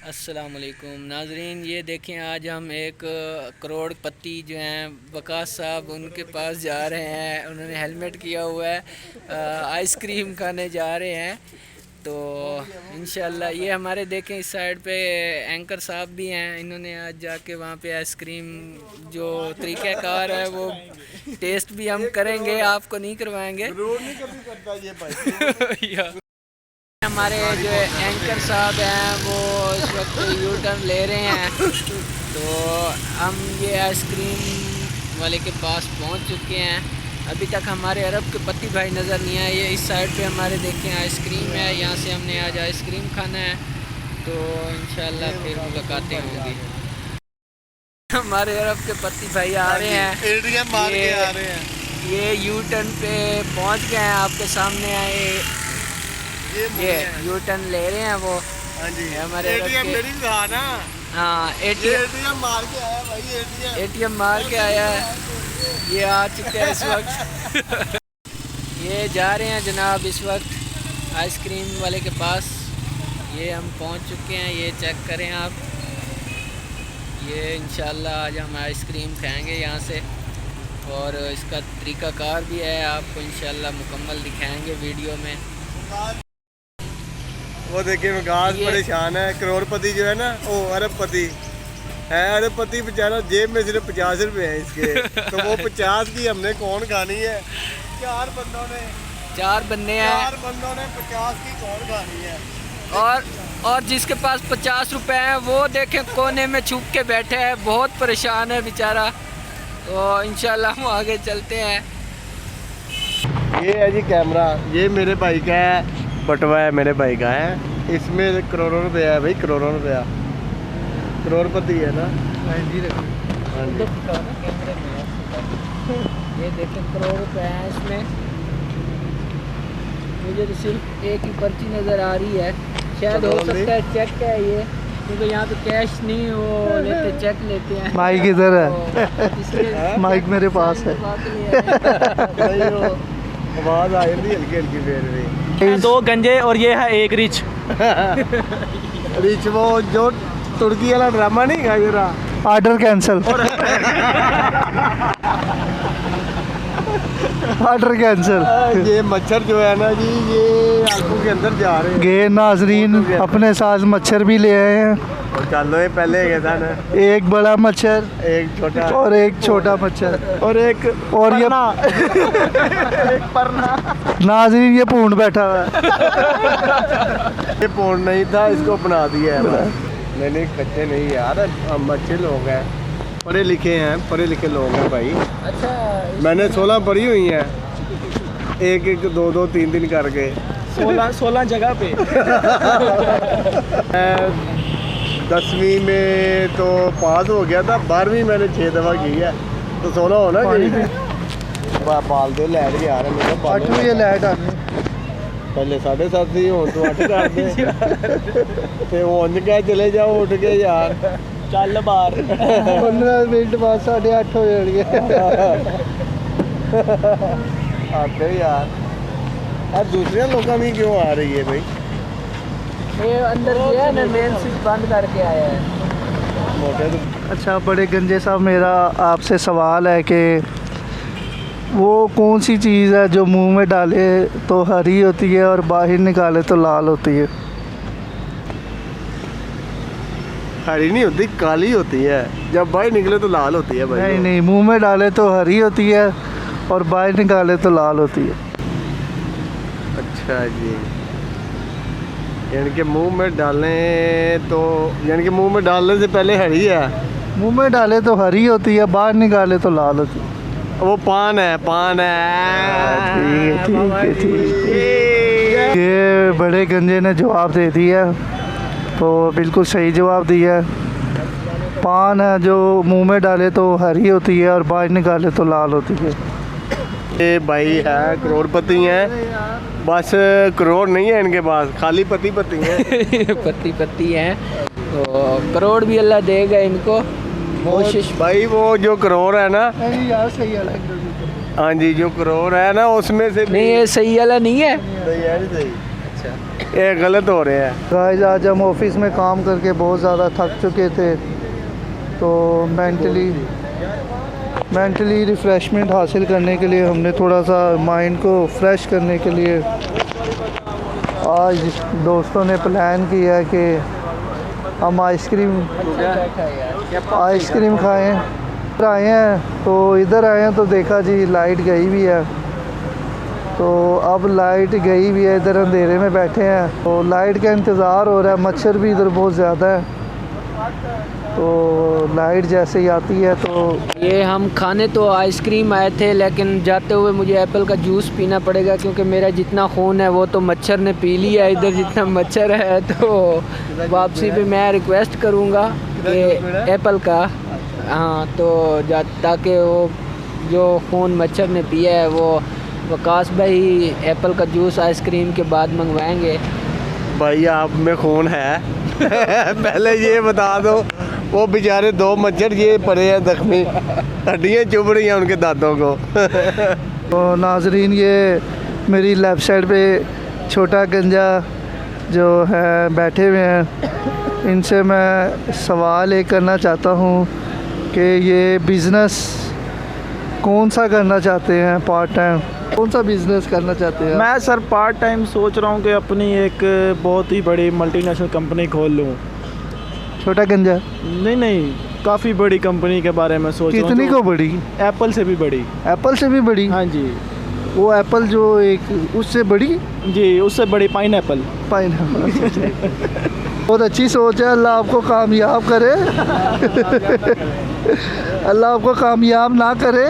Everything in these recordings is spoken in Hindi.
अस्सलामुअलैकुम नाजरीन, ये देखें आज हम एक करोड़पति जो हैं वकास साहब उनके पास जा रहे हैं। उन्होंने हेलमेट किया हुआ है, आइसक्रीम खाने जा रहे हैं। तो इंशाल्लाह ये हमारे देखें इस साइड पे एंकर साहब भी हैं। इन्होंने आज जाके वहाँ पे आइसक्रीम जो तरीक़ाकार है वो टेस्ट भी हम करेंगे, आपको नहीं करवाएंगे। हमारे जो एंकर साहब हैं वो इस वक्त यू टर्न ले रहे हैं। तो हम ये आइसक्रीम वाले के पास पहुंच चुके हैं। अभी तक हमारे अरब के पति भाई नज़र नहीं आए। ये इस साइड पे हमारे देखें आइसक्रीम है, यहाँ से हमने आज आइसक्रीम खाना है। तो इंशाल्लाह फिर मुलाकातें होंगी। हमारे अरब के पति भाई आ रहे हैं, ये यू टर्न पे पहुँच गए हैं। आपके सामने आए ये यू टर्न ले रहे हैं वो। हाँ जी, हमारे एटीएम मेरी था ना। हाँ, एटीएम मार के आया भाई, एटीएम मार के आया है। ये आ चुके हैं इस वक्त। ये जा रहे हैं जनाब इस वक्त आइसक्रीम वाले के पास। ये हम पहुंच चुके हैं, ये चेक करें आप। ये इंशाल्लाह आज हम आइसक्रीम खाएंगे यहाँ से, और इसका तरीक़ाकार भी है, आपको इंशाल्लाह मुकम्मल दिखाएंगे वीडियो में। वो देखिए विकास परेशान है। करोड़पति जो है ना वो अरबपति है। अरबपति बेचारा जेब में सिर्फ 50 रुपए हैं इसके। तो वो 50 की हमने कौन खानी है? चार बंदों ने 50 की कौन खानी है? और जिसके पास 50 रुपए हैं वो देखें कोने में छुप के बैठे हैं, बहुत परेशान है बेचारा। तो इंशाल्लाह हम आगे चलते हैं। ये है जी कैमरा, ये मेरे भाई का है, बटवा है मेरे भाई का है। इसमें करोड़ों रुपया है भाई, करोड़ों रुपया। करोड़पति है ना। हाँ जी, ये देखें करोड़ रुपए हैं इसमें। मुझे तो सिर्फ एक ही पर्ची नज़र आ रही है, शायद हो सकता है चेक है ये, क्योंकि यहाँ पे कैश नहीं वो लेते, चेक लेते हैं। माइक इधर है, माइक मेरे पास है। आवाज आ रही हल्की हल्की फेर रही। 2 गंजे और ये है 1 रिच। रिच वो जो तुर्की वाला ड्रामा नहीं है जरा। Order cancel. Order cancel. ये मच्छर जो है ना जी, ये आंखों के अंदर जा रहे हैं। गे नाजरीन अपने साथ मच्छर भी ले आए हैं। चलो ये पहले गए था ना, एक बड़ा मच्छर, एक छोटा और एक छोटा मच्छर, और एक और ये एक परना। नाजरीन ये पूंड बैठा हुआ है। ये पूर्ण नहीं था, इसको बना दिया है। नहीं कच्चे नहीं यार, हम अच्छे लोग हैं, पढ़े लिखे हैं, पढ़े लिखे लोग हैं भाई। अच्छा, मैंने 16 पढ़ी हुई हैं, एक 2 3 करके 16 जगह पे। 10वीं में तो पास हो गया था, 12वीं मैंने 6 दफ़ा की है, तो 16 होना चाहिए। पाल दे लैट गया रहा मेरा 8वीं लैट आ पहले 7:30 ही हो तो 8 कर दे। ते उंज क्या चले जाओ उठ के यार, चल बाहर। 15 मिनट बाद 8:30 हो जाएंगे। आते यार। अब दूसरे लोगों में क्यों आ रही है भाई? ये अंदर गया ना, मेन स्विच बंद करके आया है। मोटे तो अच्छा बड़े गंजे साहब, मेरा आपसे सवाल है कि वो कौन सी चीज़ है जो मुंह में डाले तो हरी होती है और बाहर निकाले तो लाल होती है? हरी नहीं होती, काली होती है। जब बाहर निकले तो लाल होती है भाई। नहीं, मुंह में डाले तो हरी होती है और बाहर निकाले तो लाल होती है। अच्छा जी, यानी कि मुंह में डालें तो, यानी कि मुंह में डालने से पहले हरी है, मुंह में डाले तो हरी होती है, बाहर निकाले तो लाल होती है। वो पान है, पान है। ठीक है। ये बड़े गंजे ने जवाब दे दिया, तो बिल्कुल सही जवाब दिया है। पान है जो मुंह में डाले तो हरी होती है और बाहर निकाले तो लाल होती है। ये भाई है करोड़पति हैं, बस करोड़ नहीं है इनके पास, खाली पति हैं। पति हैं, तो करोड़ भी अल्लाह देगा इनको। कोशिश भाई वो जो करोड़ है ना, यार सही है। हाँ जी, जो करोड़ है ना उसमें से नहीं, ये सही वाला नहीं है। सही है, सही। अच्छा। ये गलत हो रहे हैं। गाइस आज हम ऑफिस में काम करके बहुत ज़्यादा थक चुके थे, तो मेंटली रिफ़्रेशमेंट हासिल करने के लिए हमने थोड़ा सा माइंड को फ्रेश करने के लिए आज दोस्तों ने प्लान किया कि हम आइसक्रीम खाएं। आए हैं तो इधर आए हैं तो देखा जी लाइट गई भी है, तो अब लाइट गई भी है, इधर अंधेरे में बैठे हैं तो लाइट का इंतज़ार हो रहा है। मच्छर भी इधर बहुत ज़्यादा है, तो लाइट जैसे ही आती है तो ये हम खाने तो आइसक्रीम आए थे, लेकिन जाते हुए मुझे एप्पल का जूस पीना पड़ेगा क्योंकि मेरा जितना खून है वो तो मच्छर ने पी लिया इधर जितना मच्छर है। तो वापसी पे मैं रिक्वेस्ट करूँगा कि एप्पल का, हाँ, तो ताकि वो जो खून मच्छर ने पिया है वो वकास भाई एप्पल का जूस आइसक्रीम के बाद मंगवाएंगे। भाई आप में खून है पहले ये बता दो, वो बेचारे 2 मच्छर ये पड़े हैं जख्मी, हड्डियाँ चुभ रही हैं उनके दांतों को तो नाजरीन, ये मेरी लेफ़्ट साइड पे छोटा गंजा जो है बैठे हुए हैं, इनसे मैं सवाल एक करना चाहता हूँ कि ये बिज़नेस कौन सा करना चाहते हैं, पार्ट टाइम कौन सा बिज़नेस करना चाहते हैं? मैं सर पार्ट टाइम सोच रहा हूँ कि अपनी एक बहुत ही बड़ी मल्टीनेशनल कंपनी खोल लूँ। छोटा गंजा नहीं, काफ़ी बड़ी कंपनी के बारे में सोच रहा हूँ। कितनी को बड़ी? एप्पल से भी बड़ी। एप्पल से भी बड़ी? हाँ जी। वो एप्पल जो एक उससे बड़ी? जी, उससे बड़ी पाइनएप्पल। बहुत अच्छी सोच है, अल्लाह आपको कामयाब करे अल्लाह आपको कामयाब ना करे,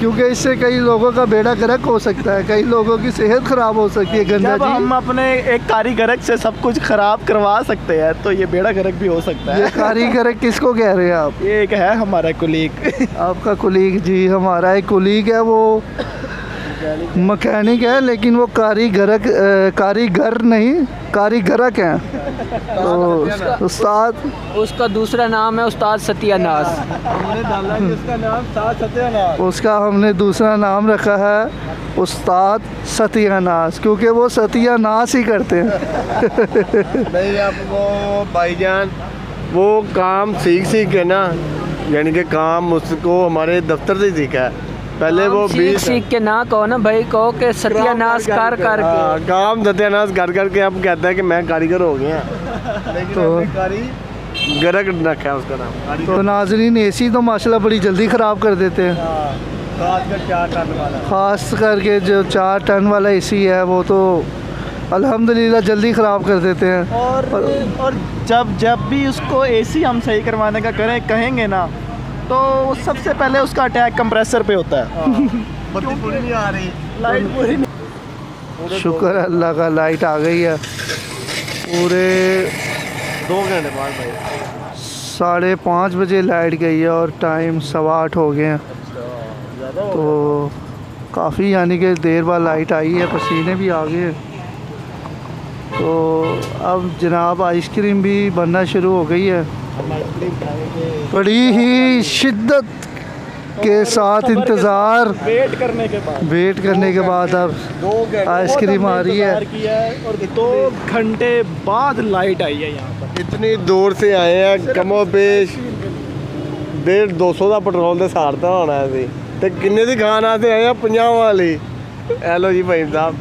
क्योंकि इससे कई लोगों का बेड़ा गर्क हो सकता है, कई लोगों की सेहत ख़राब हो सकती है। गंजा जब जी, हम अपने एक कारीगर से सब कुछ ख़राब करवा सकते हैं तो ये बेड़ा गर्क भी हो सकता है। ये कारीगर किसको कह रहे हैं आप? ये एक है हमारा कुलीग आपका कुलीग? जी, हमारा एक कुलीग है, वो मकैनिक है, लेकिन वो कारीगर नहीं, कारीगरक हैं। तो उस्ताद, उसका दूसरा नाम है उस्ताद सत्यानाश। हमने डाला कि उसका नाम सत्यानाश, उसका हमने दूसरा नाम रखा है उस्ताद सत्यानाश, क्योंकि वो सत्यानाश ही करते हैं नहीं आप वो भाईजान वो काम सीख के ना, यानी कि काम उसको हमारे दफ्तर से ही सीखा है। पहले वो सीख के ना कहो ना भाई, कहो कि सत्यानाश कर करके। काम सत्यानाश कर करके अब कहता है कि मैं कारीगर हो गया, लेकिन तो गरक रखा है उसका नाम। तो नाजरीन, एसी तो माशाल्लाह बड़ी जल्दी ख़राब कर देते हैं, ख़ास करके जो 4 टन वाला एसी है वो तो अल्हम्दुलिल्लाह जल्दी ख़राब कर देते हैं। और जब भी उसको एसी हम सही करवाने का कहेंगे ना, तो सबसे पहले उसका अटैक कंप्रेसर पे होता है। बत्ती पूरी नहीं आ रही, लाइट पूरी नहीं। शुक्र है अल्लाह का, लाइट आ गई है। पूरे 2 घंटे बाद भाई 5:30 बजे लाइट गई है और टाइम 8:15 हो गए हैं, तो काफ़ी यानी कि देर बाद लाइट आई है, पसीने भी आ गए। तो अब जनाब आइसक्रीम भी बनना शुरू हो गई है, बड़ी ही शिद्दत के साथ इंतज़ार, वेट करने के बाद अब आइसक्रीम आ रही है। और 2 घंटे बाद लाइट आई है यहाँ पर। इतनी दूर से आए हैं, कमो पेश 150-200 का पेट्रोल तो सारता होना है, तो किन्ने दी खाना से आए हैं 50 वाली। हेलो जी भाई साहब,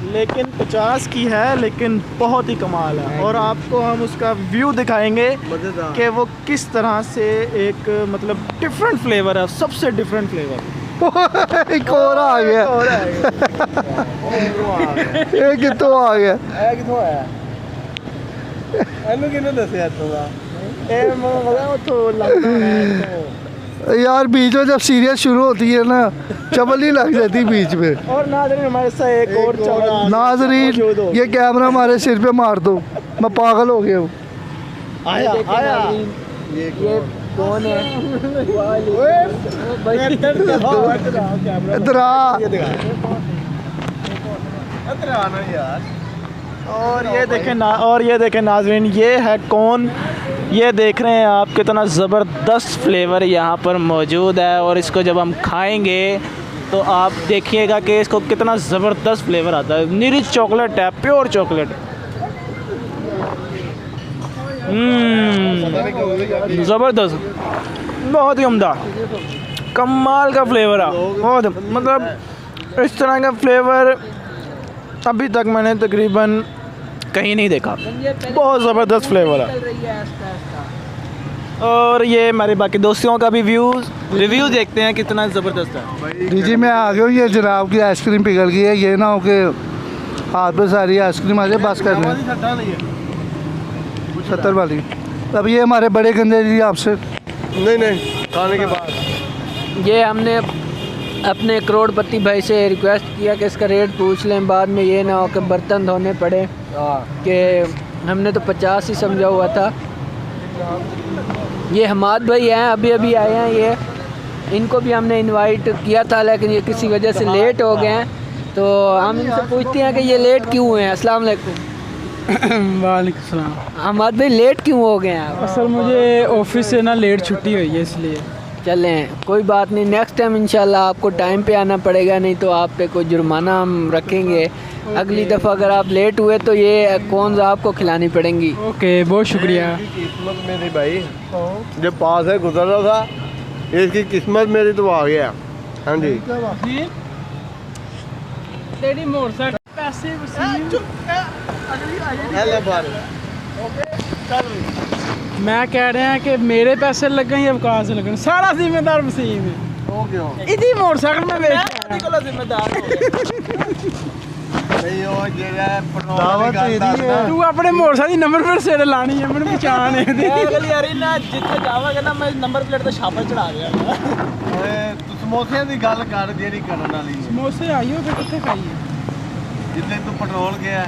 लेकिन 50 की है, लेकिन बहुत ही कमाल है। और आपको हम उसका व्यू दिखाएंगे कि वो किस तरह से एक मतलब डिफरेंट फ्लेवर है, सबसे डिफरेंट फ्लेवर। एक और आ गया, एक कितो आ गया। ਇਹਨੂੰ ਕਿਹਨੇ ਦੱਸਿਆ ਇੱਥੋਂ ਦਾ? ए मैं तो लगता है यार बीच में जब सीरियस शुरू होती है ना, चबल ही लग जाती बीच में। और नाज़रीन हमारे साथ एक और चवल नाजरीन, ये कैमरा हमारे सिर पे मार दो, मैं पागल हो गया हूँ। आया ये कौन है? इधर आ। और ये देखें नाज़रीन, ये है कौन, ये देख रहे हैं आप कितना ज़बरदस्त फ्लेवर यहाँ पर मौजूद है। और इसको जब हम खाएंगे तो आप देखिएगा कि इसको कितना ज़बरदस्त फ्लेवर आता है। निरी चॉकलेट है, प्योर चॉकलेट। ज़बरदस्त, बहुत ही उम्दा, कमाल का फ्लेवर है। बहुत मतलब इस तरह का फ्लेवर अभी तक मैंने तकरीबन कहीं नहीं देखा। बहुत ज़बरदस्त फ्लेवर है। और ये हमारे बाकी दोस्तों का भी रिव्यू देखते हैं कितना ज़बरदस्त है। जी मैं आ गया हूँ। ये जनाब की आइसक्रीम पिघल गई है। ये ना हो कि हाथ पे सारी आइसक्रीम आ जाए बस करने 70 वाली। अब ये हमारे बड़े गंदे जी आपसे नहीं खाने के बाद ये हमने अपने करोड़पति भाई से रिक्वेस्ट किया कि इसका रेट पूछ लें, बाद में ये ना हो कि बर्तन धोने पड़े, कि हमने तो 50 ही समझा हुआ था। ये हमाद भाई हैं, अभी अभी आए हैं। ये इनको भी हमने इनवाइट किया था लेकिन ये किसी वजह से लेट हो गए हैं, तो हम इनसे पूछते हैं कि ये लेट क्यों हुए हैं। अस्सलाम वालेकुम। वालेकुम सलाम। हमाद भाई लेट क्यों हो गए हैं आप? असल मुझे ऑफिस से ना लेट छुट्टी हुई है इसलिए। चलें कोई बात नहीं, नेक्स्ट टाइम इंशाल्लाह आपको टाइम पे आना पड़ेगा, नहीं तो आप पे कोई जुर्माना हम रखेंगे। अगली दफ़ा अगर आप लेट हुए तो ये कौन आपको खिलानी पड़ेंगी। ओके, बहुत शुक्रिया। किस्मत मेरी भाई जो पास है गुजर रहा था, इसकी किस्मत मेरी तो आ गया। हाँ जी तेरी मोटरसाइकिल पैसे मैं कह रहा है कि मेरे पैसे लग गए या अवकाश से लगन, सारा जिम्मेदार वसीम है। इसी मोटरसाइकिल में तू अपने मोटरसाइकिल की नंबर प्लेट सिर लानी है, मैंने पहचान है। अगली यारी ना जिथे जावांगा ना मैं नंबर प्लेट ते छापा चढ़ा गया। तू समोसिਆਂ ਦੀ ਗੱਲ ਕਰ ਜਿਹੜੀ ਕਰਨ ਵਾਲੀ ਹੈ। समोसे आइयो फिर कितने खाइए? ਜਿੱਥੇ ਤੂੰ ਪੈਟਰੋਲ ਗਿਆ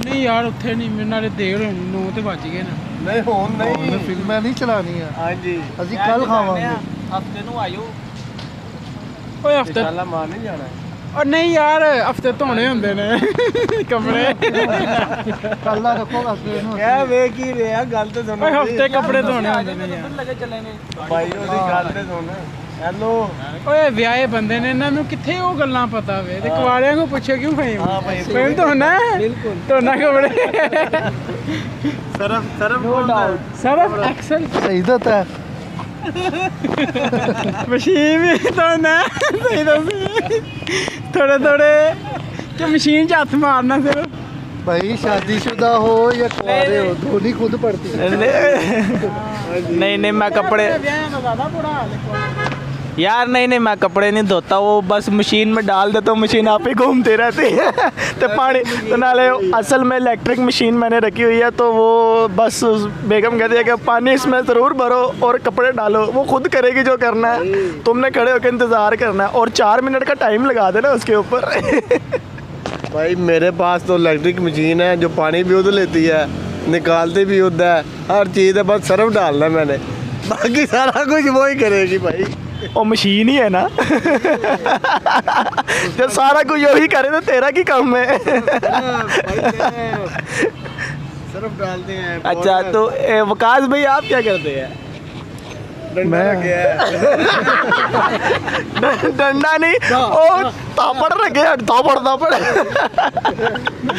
नहीं यार उत्थे नहीं, मेरे नाले देर होनी 9 तो बज गए ना। ਨਹੀਂ ਹੁਣ ਨਹੀਂ फिल्में नहीं चलानी है। ਹਾਂਜੀ ਅਸੀਂ ਕੱਲ ਖਾਵਾਂਗੇ। हफ्ते नु आयो। ओए हफ्ते ਚੱਲਾ ਮਾਰ ਨਹੀਂ ਜਾਣਾ और नहीं यार हफ्ते धोने होंदे ने कपड़े। ਕੱਲ ਦਾ ਰੱਖੋ ਹਸਤੇ ਨੂੰ। ਕਹਿ ਵੇਖ ਹੀ ਰਿਹਾ ਗੱਲ ਤੇ ਸੁਣ ओए हफ्ते कपड़े धोने होंदे ने यार। लगे चले ने। ਭਾਈ ਉਹਦੀ ਗੱਲ ਤੇ ਸੁਣ ਹੈਲੋ ਓਏ ਵਿਆਹੇ ਬੰਦੇ ਨੇ, ਇਹਨਾਂ ਨੂੰ ਕਿੱਥੇ ਉਹ ਗੱਲਾਂ ਪਤਾ ਵੇ, ਤੇ ਕੁਆੜਿਆਂ ਨੂੰ ਪੁੱਛੇ ਕਿਉਂ ਫੇਮ? ਹਾਂ ਭਾਈ ਫੇਮ ਤਾਂ ਹੋਣਾ ਬਿਲਕੁਲ, ਧੋਣਾ ਕੱਪੜੇ। ਸਰਫ ਸਰਫ ਐਕਸਲ सही होता है। ਮਸ਼ੀਨ ਵੀ ਧੋਣਾ ਸਹੀ ਦੱਸੀ, ਥੋੜੇ ਥੋੜੇ ਕਿ ਮਸ਼ੀਨ 'ਚ ਹੱਥ ਮਾਰਨਾ ਸਿਰਫ। भाई शादीशुदा हो या कुंवारे हो, धोनी खुद पड़ती है। नहीं मैं कपड़े यार नहीं मैं कपड़े नहीं धोता, वो बस मशीन में डाल देता हूँ, मशीन आप ही घूमती रहती है। तो पानी तो नाले असल में इलेक्ट्रिक मशीन मैंने रखी हुई है, तो वो बस बेगम कहती है कि पानी इसमें ज़रूर भरो और कपड़े डालो, वो खुद करेगी जो करना है, तुमने खड़े होकर इंतज़ार करना है और 4 मिनट का टाइम लगा देना उसके ऊपर। भाई मेरे पास तो इलेक्ट्रिक मशीन है जो पानी भी उधर लेती है, निकालती भी उधर है, हर चीज़ है, बस सर्फ डालना है मैंने, बाकी सारा कुछ वो ही करेगी भाई। और मशीन ही है ना। जब सारा कुछ वही करे तो तेरा की कम है। सर्फ डालते हैं। अच्छा तो वकास भाई आप क्या करते हैं? मैं डंडा नहीं, ओ तापड़ रखे हैं, तापड़।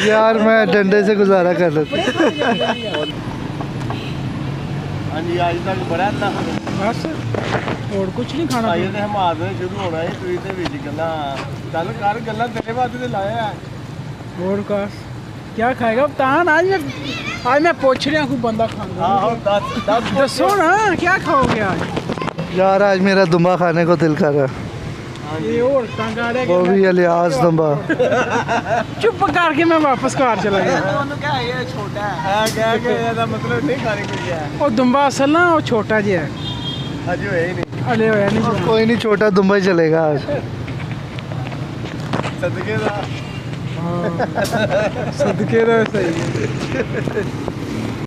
यार मैं डंडे से गुजारा कर लेता। हाँ जी आज तक बड़ा था बस और कुछ नहीं खाना। आइए तो हम आदमी शुरू होना है तू इतने बीच गल्ला चल कर गल्ला तेरे बात से लाया है। और का क्या खाएगा तान? आज मैं पूछ रहा हूँ बंदा खाना। हाँ 10 दसो ना क्या खाओगे आज? यार आज मेरा दुम्बा खाने को दिल कर रहा है, ये और तंग आ रहा वो भी अलियास दुम्बा। चुप करके मैं वापस घर चला गया। क्या है ये छोटा है? है क्या क्या मतलब नहीं खाने को क्या है वो दुम्बा असल ना वो छोटा जी है, अजी है ही नहीं अले होया नहीं। कोई नहीं, छोटा दुम्बा ही चलेगा आज। सदके दा सदके दा सही है।